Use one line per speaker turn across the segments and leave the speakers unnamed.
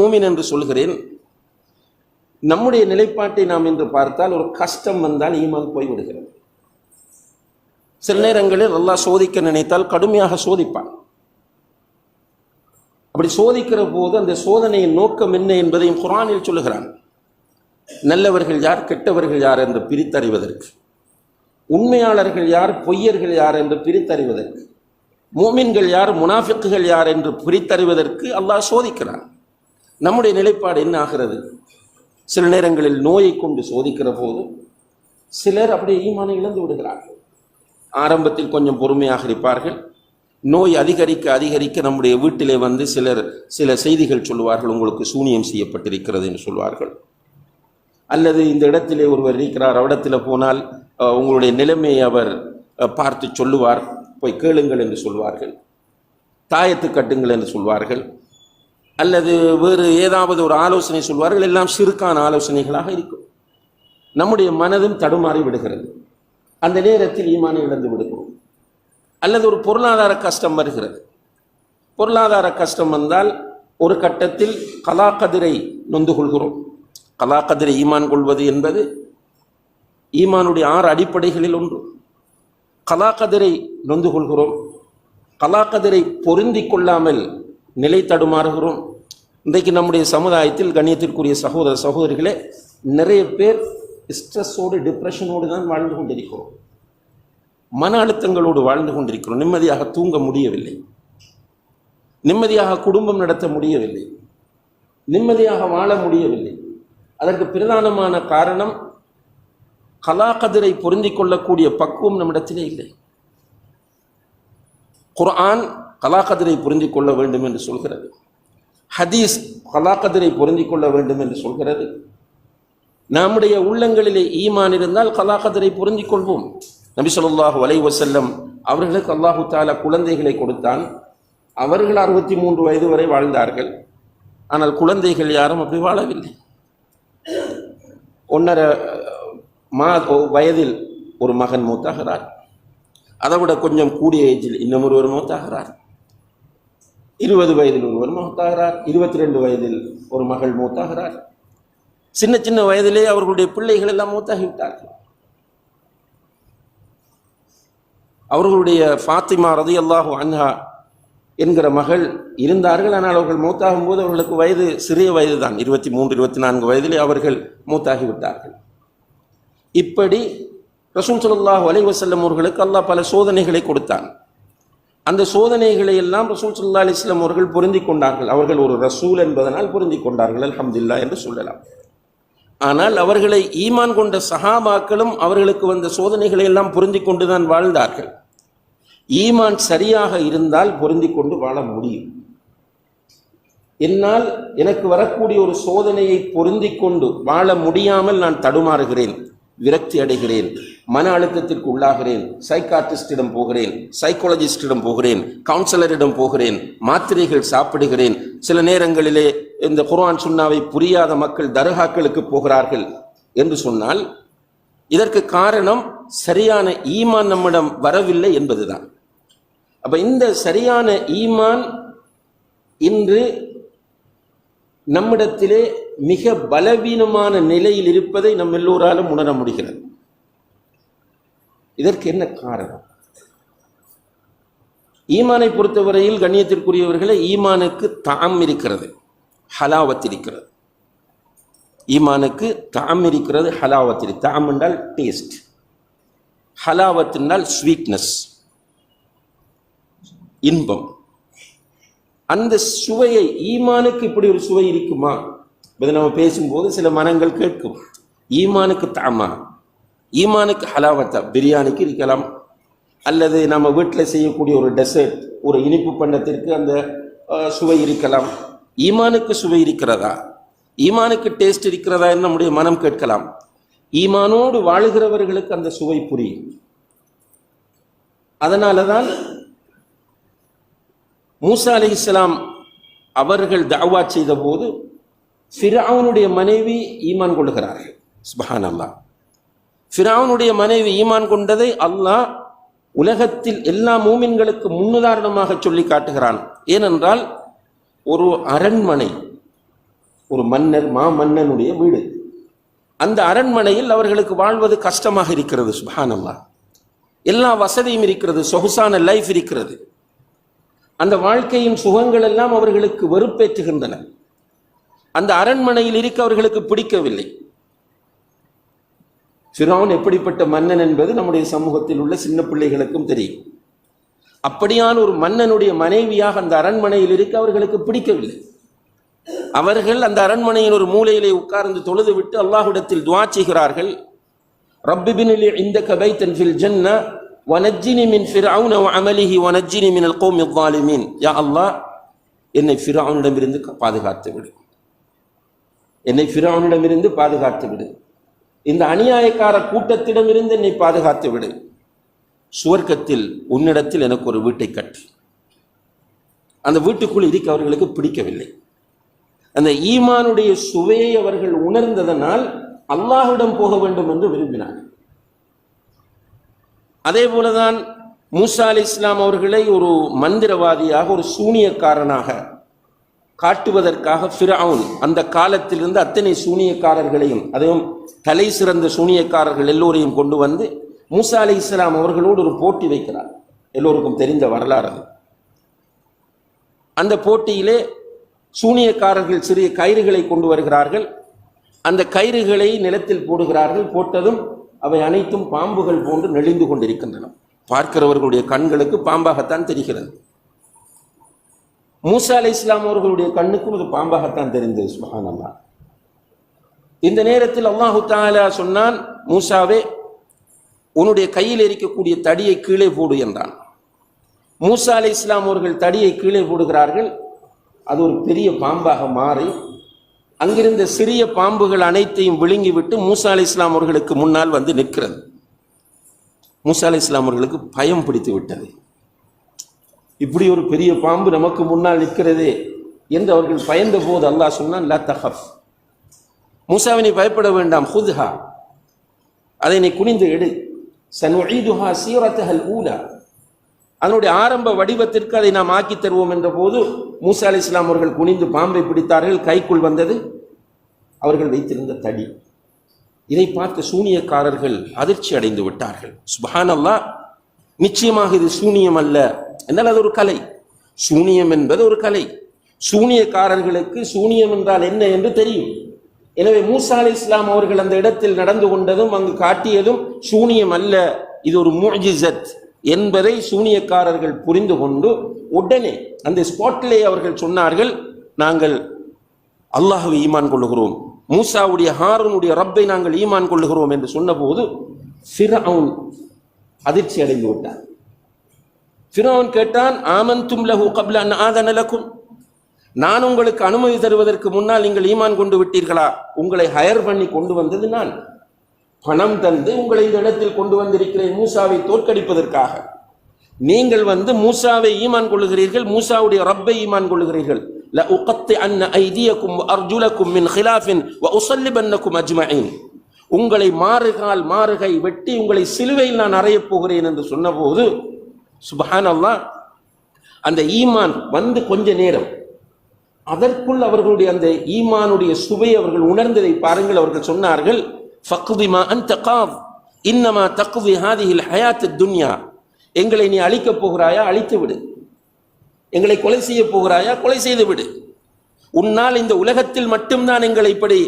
மூமின் என்று சொல்கிறேன். நம்முடைய நிலைப்பாட்டை நாம் இன்று பார்த்தால் ஒரு கஷ்டம் வந்தால் ஈமான் போய்விடுகிறது. சில நேரங்களில் அல்லாஹ் சோதிக்க நினைத்தால் கடுமையாக சோதிப்பான். அப்படி சோதிக்கிற போது அந்த சோதனையின் நோக்கம் என்ன என்பதையும் குர்ஆனில் சொல்லுகிறான். நல்லவர்கள் யார், கெட்டவர்கள் யார் என்று பிரித்தறிவதற்கு, உண்மையாளர்கள் யார், பொய்யர்கள் யார் என்று பிரித்தறிவதற்கு, மூமின்கள் யார், முனாஃபிக்குகள் யார் என்று பிரித்தறிவதற்கு அல்லாஹ் சோதிக்கிறான். நம்முடைய நிலைப்பாடு என்ன ஆகிறது? சில நேரங்களில் நோயை கொண்டு சோதிக்கிற போது சிலர் அப்படியே ஈமானை இழந்து விடுகிறார்கள். ஆரம்பத்தில் கொஞ்சம் பொறுமையாக இருப்பார்கள். நோய் அதிகரிக்க அதிகரிக்க நம்முடைய வீட்டிலே வந்து சில செய்திகள் சொல்லுவார்கள். உங்களுக்கு சூனியம் செய்யப்பட்டிருக்கிறது என்று சொல்வார்கள். அல்லது இந்த இடத்திலே ஒருவர் இருக்கிறார், அவரிடத்தில் போனால் உங்களுடைய நிலைமையை அவர் பார்த்து சொல்லுவார், போய் கேளுங்கள் என்று சொல்வார்கள். தாயத்து கட்டுங்கள் என்று சொல்வார்கள். அல்லது வேறு ஏதாவது ஒரு ஆலோசனை சொல்வார்கள். எல்லாம் சிறுக்கான ஆலோசனைகளாக இருக்கும். நம்முடைய மனதும் தடுமாறி விடுகிறது. அந்த நேரத்தில் ஈமானை இழந்து விடுகிறோம். அல்லது ஒரு பொருளாதார கஷ்டம் வருகிறது. பொருளாதார கஷ்டம் வந்தால் ஒரு கட்டத்தில் கலா கதிரை நொந்து கொள்கிறோம். கலா கதிரை ஈமான் கொள்வது என்பது ஈமானுடைய 6 அடிப்படைகளில் ஒன்று. கலா கதிரை நொந்து கொள்கிறோம். கலா கதிரை பொருந்தி கொள்ளாமல் நிலை தடுமாறுகிறோம். இன்றைக்கு நம்முடைய சமுதாயத்தில் கண்ணியத்திற்குரிய சகோதர சகோதரிகளே, நிறைய பேர் ஸ்ட்ரெஸ்ஸோடு டிப்ரெஷனோடு தான் வாழ்ந்து கொண்டிருக்கிறோம். மன அழுத்தங்களோடு வாழ்ந்து கொண்டிருக்கிறோம். நிம்மதியாக தூங்க முடியவில்லை, நிம்மதியாக குடும்பம் நடத்த முடியவில்லை, நிம்மதியாக வாழ முடியவில்லை. அதற்கு பிரதானமான காரணம் கலா கதிரை பொருந்தி கொள்ளக்கூடிய பக்குவம் நம்மிடத்திலே இல்லை. குர்ஆன் கலா கதிரை பொருந்தி கொள்ள வேண்டும் என்று சொல்கிறது. ஹதீஸ் கலா கதிரை பொருந்தி கொள்ள வேண்டும் என்று சொல்கிறது. நம்முடைய உள்ளங்களிலே ஈமான் இருந்தால் கலா கதிரை பொருந்தி கொள்வோம். நபி ஸல்லல்லாஹு அலைஹி வஸல்லம் அவர்களுக்கு அல்லாஹு தஆலா குழந்தைகளை கொடுத்தான். அவர்கள் 63 வயது வரை வாழ்ந்தார்கள். ஆனால் குழந்தைகள் யாரும் அப்படி வாழவில்லை. 1.5 வயதில் ஒரு மகன் மூத்தாகிறார். அதை விட கொஞ்சம் கூடிய ஏஜில் இன்னும் ஒருவர் மூத்தாகிறார். 20 வயதில் ஒருவர் மூத்தாகிறார். 22 வயதில் ஒரு மகள் மூத்தாகிறார். சின்ன சின்ன வயதிலே அவர்களுடைய பிள்ளைகள் எல்லாம் மூத்தாகிவிட்டார்கள். அவர்களுடைய ஃபாத்திமா ரலியல்லாஹு அன்ஹா என்கிற மகள் இருந்தார்கள். ஆனால் அவர்கள் மூத்தாகும் போது அவர்களுக்கு வயது சிறிய வயது தான், 23, 24 வயதிலே அவர்கள் மூத்தாகிவிட்டார்கள். இப்படி ரசூல் ஸல்லல்லாஹு அலைஹி வஸல்லம் அவர்களுக்கு அல்லாஹ் பல சோதனைகளை கொடுத்தான். அந்த சோதனைகளை எல்லாம் ரசூல் ஸல்லல்லாஹு அலைஹி வஸல்லம் அவர்கள் பொருந்தி கொண்டார்கள். அவர்கள் ஒரு ரசூல் என்பதனால் பொருந்தி கொண்டார்கள், அல்ஹம்துலில்லாஹ் என்று சொல்லலாம். ஆனால் அவர்களை ஈமான் கொண்ட சஹாபாக்களும் அவர்களுக்கு வந்த சோதனைகளை எல்லாம் பொருந்தி கொண்டுதான் வாழ்ந்தார்கள். ஈமான் சரியாக இருந்தால் பொருந்தி கொண்டு வாழ முடியும். என்னால் எனக்கு வரக்கூடிய ஒரு சோதனையை பொருந்தி கொண்டு வாழ முடியாமல் நான் தடுமாறுகிறேன், விரக்தி அடைகிறேன், மன அழுத்தத்திற்கு உள்ளாகிறேன், சைக்காட்ரிஸ்டிடம் போகிறேன், சைக்காலஜிஸ்டிடம் போகிறேன், கவுன்சிலரிடம் போகிறேன், மாத்திரைகள் சாப்பிடுகிறேன். சில நேரங்களிலே இந்த குர்ஆன் சுன்னாவை புரியாத மக்கள் தர்காக்களுக்கு போகிறார்கள் என்று சொன்னால் இதற்கு காரணம் சரியான ஈமான் நம்மிடம் வரவில்லை என்பதுதான். அப்ப இந்த சரியான ஈமான் இன்று நம்மிடத்திலே மிக பலவீனமான நிலையில் இருப்பதை நம் எல்லோராலும் உணர முடிகிறது. இதற்கு என்ன காரணம்? ஈமானை பொறுத்தவரையில் கண்ணியத்திற்குரியவர்களே, ஈமானுக்கு தாம் இருக்கிறது, ஹலாவத் இருக்கிறது. ஈமானுக்கு தாம் இருக்கிறது, ஹலாவத் இருக்கிறது. தாம் என்றால் டேஸ்ட், ஹலாவத் என்றால் ஸ்வீட்னஸ், இன்பம். அந்த சுவையை, ஈமானுக்கு இப்படி ஒரு சுவை இருக்குமா? இதை நம்ம பேசும்போது சில மனங்கள் கேட்கும், ஈமானுக்கு தாமா, ஈமானுக்கு ஹலாவத்தா? பிரியாணிக்கு இருக்கலாம், அல்லது நம்ம வீட்டில் செய்யக்கூடிய ஒரு டெசர்ட், ஒரு இனிப்பு பண்டத்திற்கு அந்த சுவை இருக்கலாம். ஈமானுக்கு சுவை இருக்கிறதா, ஈமானுக்கு டேஸ்ட் இருக்கிறதா என்று நம்முடைய மனம் கேட்கலாம். ஈமானோடு வாழுகிறவர்களுக்கு அந்த சுவை புரியும். அதனால தான் மூசா அலைஹிஸ்ஸலாம் அவர்கள் தஅவா செய்த போது ஃபிரௌனுடைய மனைவி ஈமான் கொள்கிறார்கள். சுப்ஹானல்லாஹ். ஃபிரௌனுடைய மனைவி ஈமான் கொண்டதை அல்லாஹ் உலகத்தில் எல்லா மூமின்களுக்கு முன்னுதாரணமாக சொல்லி காட்டுகிறான். ஏனென்றால் ஒரு அரண்மனை, ஒரு மன்னர் மாமன்னனுடைய வீடு. அந்த அரண்மனையில் அவர்களுக்கு வாழ்வது கஷ்டமாக இருக்கிறது. சுப்ஹானல்லாஹ். எல்லா வசதியும் இருக்கிறது, சொகுசான லைஃப் இருக்கிறது. அந்த வாழ்க்கையின் சுகங்கள் எல்லாம் அவர்களுக்கு வெறுப்பேற்றுகின்றன. அந்த அரண்மனையில் இருக்க அவர்களுக்கு பிடிக்கவில்லை. ஃபிரௌன் எப்படிப்பட்ட மன்னன் என்பது நம்முடைய சமூகத்தில் உள்ள சின்ன பிள்ளைகளுக்கும் தெரியும். அப்படியான ஒரு மன்னனுடைய மனைவியாக அந்த அரண்மனையில் இருக்க அவர்களுக்கு பிடிக்கவில்லை. அவர்கள் அந்த அரண்மனையின் ஒரு மூலையிலே உட்கார்ந்து தொழுது விட்டு அல்லாஹ்விடத்தில் துஆ செய்கிறார்கள். ரப்பி பின்லி இந்தக பைத்தன் ஃபில் ஜன்னah வனஜ்ஜினி மின் ஃபிர்அவுன வஅமலிஹி வனஜ்ஜினி மினல் கௌமில் ஸாலிமீன். யா அல்லாஹ், என்னை ஃபிர்அவுனிடமிருந்து பாதுகாத்து விடு, என்னை ஃபிர்அவுனிடமிருந்து பாதுகாத்து விடு, இந்த அநியாயக்கார கூட்டத்திடமிருந்து என்னை பாதுகாத்து விடு, சுவர்க்கத்தில் உன்னிடத்தில் எனக்கு ஒரு வீட்டை கட்டு. அந்த வீட்டுக்குள் இருக்க அவர்களுக்கு பிடிக்கவில்லை. அந்த ஈமானுடைய சுவையை அவர்கள் உணர்ந்ததனால் அல்லாஹ்விடம் போக வேண்டும் என்று விரும்பினார்கள். அதே போலதான் மூசா அலைஹிஸ்ஸலாம் அவர்களை ஒரு மந்திரவாதியாக, ஒரு சூனியக்காரனாக காட்டுவதற்காக ஃபிரௌன் அந்த காலத்திலிருந்து அத்தனை சூனியக்காரர்களையும், அதுவும் தலை சிறந்த சூனியக்காரர்கள் எல்லோரையும் கொண்டு வந்து மூசா அலைஹிஸ்ஸலாம் அவர்களோடு ஒரு போட்டி வைக்கிறார். எல்லோருக்கும் தெரிந்த வரலாறு அது. அந்த போட்டியிலே சூனியக்காரர்கள் சிறிய கயிறுகளை கொண்டு வருகிறார்கள். அந்த கயிறுகளை நிலத்தில் போடுகிறார்கள். போட்டதும் அவை அனைத்தும் பாம்புகள் போன்று நெளிந்து கொண்டிருக்கின்றன. பார்க்கிறவர்களுடைய கண்களுக்கு பாம்பாகத்தான் தெரிகிறது. மூசா அலைஹிஸ்ஸலாம் அவர்களுடைய கண்ணுக்கும் அது பாம்பாகத்தான் தெரிந்தது. சுப்ஹானல்லாஹ். இந்த நேரத்தில் அல்லாஹு தஆலா சொன்னான், மூசாவே, உன்னுடைய கையில் இருக்கக்கூடிய தடியை கீழே போடு என்றான். மூசா அலைஹிஸ்ஸலாம் அவர்கள் தடியை கீழே போடுகிறார்கள். அது ஒரு பெரிய பாம்பாக மாறி அங்கிருந்த சிறிய பாம்புகள் அனைத்தையும் விழுங்கிவிட்டு மூசா அலைஹிஸ்ஸலாம் அவர்களுக்கு முன்னால் வந்து நிற்கிறது. மூசா அலைஹிஸ்ஸலாம் அவர்களுக்கு பயம் பிடித்து விட்டது. இப்படி ஒரு பெரிய பாம்பு நமக்கு முன்னால் நிற்கிறதே என்று அவர்கள் பயந்த போது அல்லாஹ் சொன்னான், லா தஹஃப், மூசாவினை பயப்பட வேண்டாம், ஹுத்ஹா, அதை நீ குனிந்து எடு, சனுஈதுஹா சீரத்தஹல் ஊலா, அதனுடைய ஆரம்ப வடிவத்திற்கு அதை நாம் ஆக்கி தருவோம் என்ற போது மூசா அலைஹிஸ்ஸலாம் அவர்கள் குனிந்து பாம்பை பிடித்தார்கள். கைக்குள் வந்தது அவர்கள் வைத்திருந்த தடி. இதை பார்த்த சூனியக்காரர்கள் அதிர்ச்சி அடைந்து விட்டார்கள். சுப்ஹானல்லாஹ், நிச்சயமாக இது சூனியம் அல்ல, என்றால் அது ஒரு கலை. சூனியம் என்பது ஒரு கலை. சூனியக்காரர்களுக்கு சூனியம் என்றால் என்ன என்று தெரியும். எனவே மூசா அலைஹிஸ்ஸலாம் அவர்கள் அந்த இடத்தில் நடந்து கொண்டதும் அங்கு காட்டியதும் சூனியம் அல்ல, இது ஒரு முஅ்ஜிஸத் என்பதை சூனியக்காரர்கள் புரிந்து கொண்டு உடனே அந்த ஸ்பாட்டிலே அவர்கள் சொன்னார்கள், நாங்கள் அல்லாஹ்வை ஈமான் கொள்ளுகிறோம், மூசாவுடைய ஹாரூனுடைய ரப்பை நாங்கள் ஈமான் கொள்ளுகிறோம் என்று சொன்னபோது ஃபிர்அவுன் அதிர்ச்சி அடைந்து விட்டார். ஃபிர்அவுன் கேட்டான், ஆமன்தும் லஹு கப்ல அன் ஆதன லக்கும், நான் உங்களுக்கு அனுமதி தருவதற்கு முன்னால் நீங்கள் ஈமான் கொண்டு விட்டீர்களா? உங்களை ஹயர் பண்ணி கொண்டு வந்தது நான், பணம் தந்து உங்களை இந்த இடத்தில் கொண்டு வந்திருக்கிறேன் மூசாவை தோற்கடிப்பதற்காக. நீங்கள் வந்து மூசாவை ஈமான் கொள்ளுகிறீர்கள், மூசாவுடைய ரப்பை ஈமான் கொள்ளுகிறீர்கள். ல உகத்திஅன்ன ஐதியக்கும் வஅர்ஜுலக்கும் மின் ஹிலாஃபின் வஉஸல்லிபன்னக்கும் அஜ்மஈன், உங்களை மாறுகால் மாறுகை வெட்டி உங்களை சிலுவையில் நான் அறையப் போகிறேன் என்று சொன்னபோது சுப்ஹானல்லாஹ், அந்த ஈமான் வந்து கொஞ்ச நேரம், அதற்குள் அவர்களுடைய அந்த ஈமானுடைய சுவை அவர்கள் உணர்ந்ததை பாருங்கள். அவர்கள் சொன்னார்கள், ஃபக்தி மா அன்த காத் இன்னமா தக்தி ஹாதிஹில் ஹயாத் துன்யா, எங்களை நீ அழிக்கப் போகிறாயா, அழித்து விடு, எங்களை கொலை செய்ய போகிறாயா, கொலை செய்து விடு, உன்னால் இந்த உலகத்தில் மட்டும்தான் எங்களை இப்படி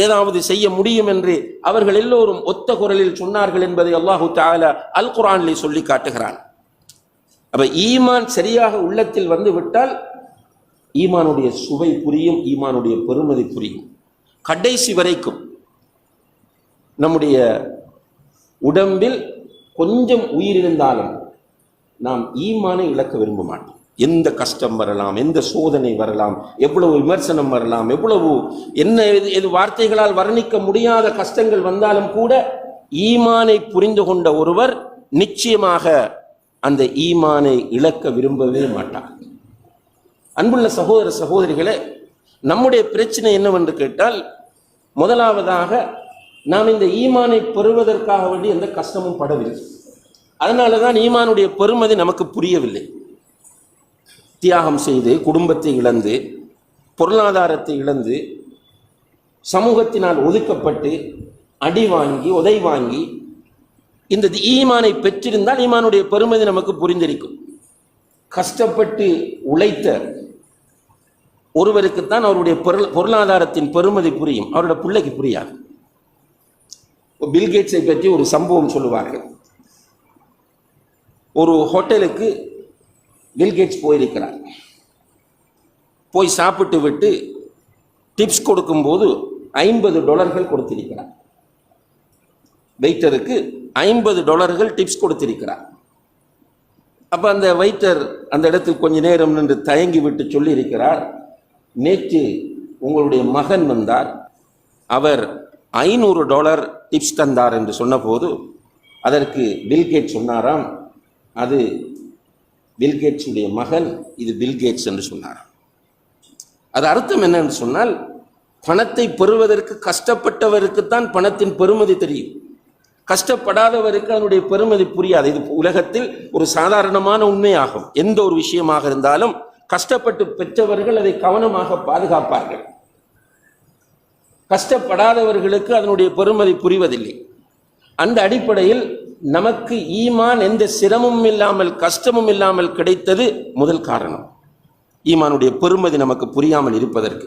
ஏதாவது செய்ய முடியும் என்று அவர்கள் எல்லோரும் ஒத்த குரலில் சொன்னார்கள் என்பதை அல்லாஹு தஆலா அல் குர்ஆனிலே சொல்லி காட்டுகிறான். அப்ப ஈமான் சரியாக உள்ளத்தில் வந்து விட்டால் ஈமானுடைய சுவை புரியும், ஈமானுடைய பெருமதி புரியும். கடைசி வரைக்கும் நம்முடைய உடம்பில் கொஞ்சம் உயிர் இருந்தாலும் நாம் ஈமானை இழக்க விரும்ப மாட்டோம். எந்த கஷ்டம் வரலாம், எந்த சோதனை வரலாம், எவ்வளவு விமர்சனம் வரலாம், எவ்வளவு என்ன எது வார்த்தைகளால் வர்ணிக்க முடியாத கஷ்டங்கள் வந்தாலும் கூட ஈமானை புரிந்து கொண்ட ஒருவர் நிச்சயமாக அந்த ஈமானை இழக்க விரும்பவே மாட்டார். அன்புள்ள சகோதர சகோதரிகளே, நம்முடைய பிரச்சனை என்னவென்று கேட்டால், முதலாவதாக நாம் இந்த ஈமானை பெறுவதற்காக வேண்டி எந்த கஷ்டமும் படவில்லை. அதனால தான் ஈமானுடைய பெருமதி நமக்கு புரியவில்லை. தியாகம் செய்து, குடும்பத்தை இழந்து, பொருளாதாரத்தை இழந்து, சமூகத்தினால் ஒதுக்கப்பட்டு அடி வாங்கி உதை வாங்கி இந்த ஈமானை பெற்றிருந்தால் ஈமானுடைய பெருமதி நமக்கு புரிந்திருக்கும். கஷ்டப்பட்டு உழைத்த ஒருவருக்குத்தான் அவருடைய பொருளாதாரத்தின் பெருமதி புரியும், அவருடைய பிள்ளைக்கு புரியாது. பில்கேட்ஸை பற்றி ஒரு சம்பவம் சொல்லுவார்கள். ஒரு ஹோட்டலுக்கு பில்கேட்ஸ் போயிருக்கிறார். போய் சாப்பிட்டு விட்டு டிப்ஸ் கொடுக்கும்போது $50 கொடுத்திருக்கிறார். வெயிட்டருக்கு $50 டிப்ஸ் கொடுத்திருக்கிறார். அப்போ அந்த வெயிட்டர் அந்த இடத்தில் கொஞ்ச நேரம் நின்று தயங்கி விட்டு சொல்லி இருக்கிறார், நேற்று உங்களுடைய மகன் வந்தார், அவர் $500 டிப்ஸ் தந்தார் என்று சொன்னபோது அதற்கு பில்கேட்ஸ் சொன்னாராம், அது பில்கேட்ஸுடைய மகன், இது பில்கேட்ஸ் என்று சொன்னாராம். அது அர்த்தம் என்னன்னு சொன்னால், பணத்தை பெறுவதற்கு கஷ்டப்பட்டவருக்குத்தான் பணத்தின் பெருமதி தெரியும், கஷ்டப்படாதவருக்கு அதனுடைய பெருமதி புரியாது. இது உலகத்தில் ஒரு சாதாரணமான உண்மையாகும். எந்த ஒரு விஷயமாக இருந்தாலும் கஷ்டப்பட்டு பெற்றவர்கள் அதை கவனமாக பாதுகாப்பார்கள், கஷ்டப்படாதவர்களுக்கு அதனுடைய பெருமதி புரிவதில்லை. அந்த அடிப்படையில் நமக்கு ஈமான் எந்த சிரமமும் இல்லாமல் கஷ்டமும் இல்லாமல் கிடைத்தது முதல் காரணம், ஈமானுடைய பெருமதி நமக்கு புரியாமல் இருப்பதற்கு.